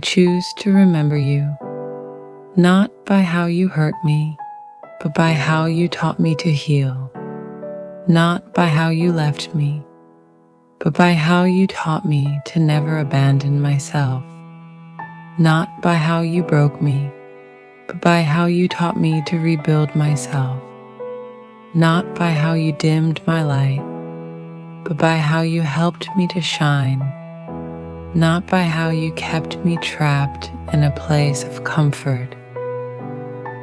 choose to remember you, not by how you hurt me, but by how you taught me to heal, not by how you left me, but by how you taught me to never abandon myself, not by how you broke me, but by how you taught me to rebuild myself, not by how you dimmed my light, but by how you helped me to shine, not by how you kept me trapped in a place of comfort,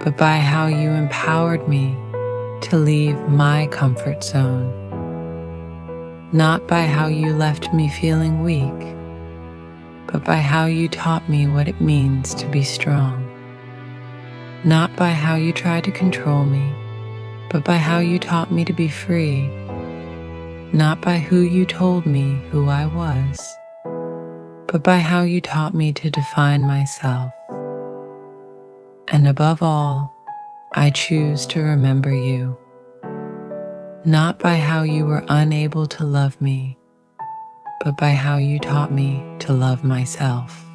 but by how you empowered me to leave my comfort zone, not by how you left me feeling weak, but by how you taught me what it means to be strong, not by how you tried to control me, but by how you taught me to be free, not by who you told me who I was, but by how you taught me to define myself. And above all, I choose to remember you, not by how you were unable to love me, but by how you taught me to love myself.